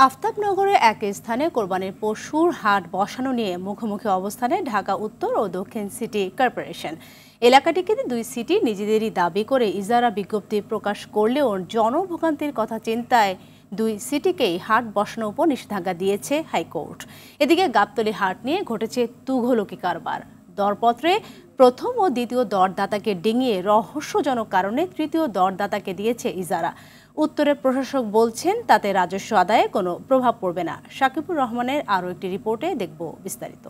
আফতাবনগরে এক স্থানে কোরবানির পশুর হাট বসানো নিয়ে মুখোমুখি অবস্থানে ঢাকা উত্তর ও দক্ষিণ সিটি কর্পোরেশন। এলাকাটিকে দুই সিটি নিজেদেরই দাবি করে ইজারা বিজ্ঞপ্তি প্রকাশ করলেও জনভোগান্তির কথা চিন্তায় দুই সিটিকেই হাট বসানোর উপর নিষেধাজ্ঞা দিয়েছে হাইকোর্ট। এদিকে গাবতলী হাট নিয়ে ঘটেছে তুঘলকি কারবার। দরপত্রে প্রথম ও দ্বিতীয় দরদাতাকে ডিঙিয়ে রহস্যজনক কারণে তৃতীয় দরদাতাকে দিয়েছে ইজারা। উত্তরের প্রশাসক বলছেন তাতে রাজস্ব আদায়ে কোনো প্রভাব পড়বে না। শাকিবুর রহমানের আরও একটি রিপোর্টে দেখব বিস্তারিত।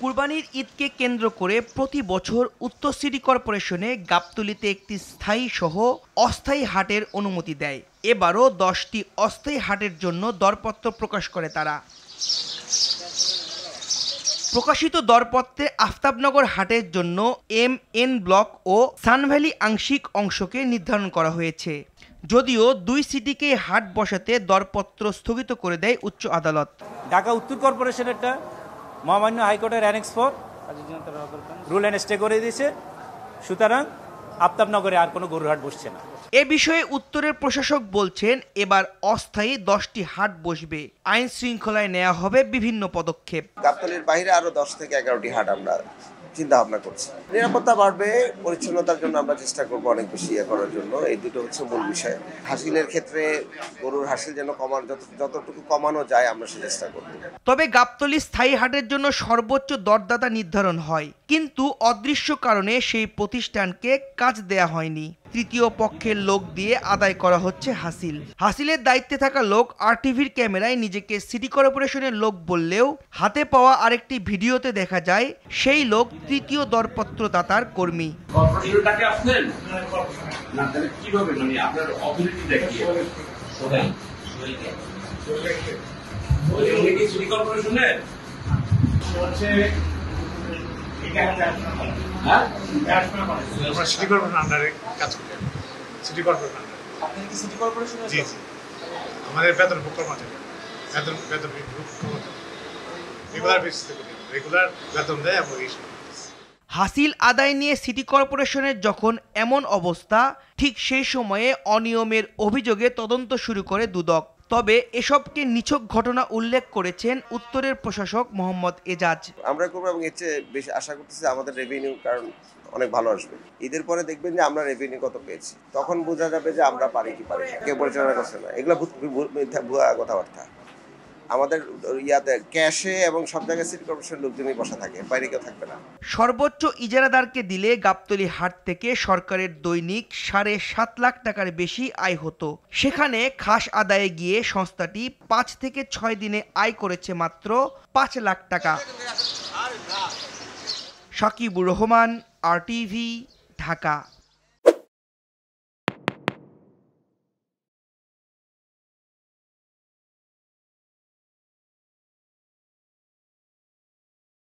কুরবানির ঈদকে কেন্দ্র করে প্রতি বছর উত্তর সিটি কর্পোরেশনে গাবতলীতে একটি স্থায়ী সহ অস্থায়ী হাটের অনুমতি দেয়। এবারও 10টি অস্থায়ী হাটের জন্য দরপত্র প্রকাশ করে তারা। প্রকাশিত দরপত্রে আফতাবনগর হাটের জন্য MN ব্লক ও সানভ্যালি আংশিক অংশকে নির্ধারণ করা হয়েছে। যদিও দুই সিটিকে হাট বসাতে দরপত্র স্থগিত করে দেয় উচ্চ আদালত। ঢাকা উত্তর কর্পোরেশনেরটা মহামান্য হাইকোর্টের অ্যানেক্স 4 রুল অ্যান্ড স্টে করে দিয়েছে, সুতরাং আফতাবনগরে আর কোনো গরুর হাট বসছে না। এ বিষয়ে উত্তরের প্রশাসক বলছেন এবার অস্থায়ী 10টি হাট বসবে। আইন শৃঙ্খলায় নেওয়া হবে বিভিন্ন পদক্ষেপ। গাবতলীর বাইরে আরো 10 থেকে 11টি হাট আমরা চিন্তা ভাবনা করছি। নিরাপত্তা বাড়বে, পরিচ্ছন্নতার জন্য আমরা চেষ্টা করবো অনেক বেশি করার জন্য। এই দুটো হচ্ছে মূল বিষয়। হাসিলের ক্ষেত্রে গরুর হাসিল যেন যতটুকু কমানো যায় আমরা সে চেষ্টা করব। তবে গাবতলী স্থায়ী হাটের জন্য সর্বোচ্চ দরদাতা নির্ধারণ হয়, কিন্তু অদৃশ্য কারণে সেই প্রতিষ্ঠানকে কাজ দেয়া হয়নি। তৃতীয় পক্ষের লোক দিয়ে আদায় করা হচ্ছে হাসিল। হাসিলের দায়িত্বে থাকা লোক RTVর ক্যামেরায় নিজেকে সিটি কর্পোরেশনের লোক বললেও হাতে পাওয়া আরেকটি ভিডিওতে দেখা যায় সেই লোক তৃতীয় দরপত্রদাতার কর্মী। হাসিল আদায় নিয়ে সিটি কর্পোরেশনের যখন এমন অবস্থা, ঠিক সেই সময়ে অনিয়মের অভিযোগে তদন্ত শুরু করে দুদক। তবে এসবকে নিছক ঘটনা উল্লেখ করেছেন উত্তরের প্রশাসক মোহাম্মদ এজাজ। আমরা করবো এবং এর চেয়ে বেশি আশা করতেছি আমাদের রেভিনিউ কারণ অনেক ভালো আসবে। ঈদের পরে দেখবেন যে আমরা রেভিনিউ কত পেয়েছি, তখন বোঝা যাবে যে আমরা পারি কি পারি না। কেউ পরিচালনা করছে না, এগুলো ভুয়া কথাবার্তা। আমাদের ইয়াতে ক্যাশে এবং সব জায়গায় সিটি কর্পোরেশন লোকজনই বসা থাকে, বাইরে কেউ থাকবে না। সর্বোচ্চ ইজারাদারকে দিলে গাবতলী হাট থেকে সরকারের দৈনিক 7.5 লাখ টাকার বেশি আয় হতো। সেখানে খাস আদায়ে গিয়ে সংস্থাটি 5 থেকে 6 দিনে আয় করেছে মাত্র 5 লাখ টাকা। শাকিবুর রহমান, RTV, ঢাকা।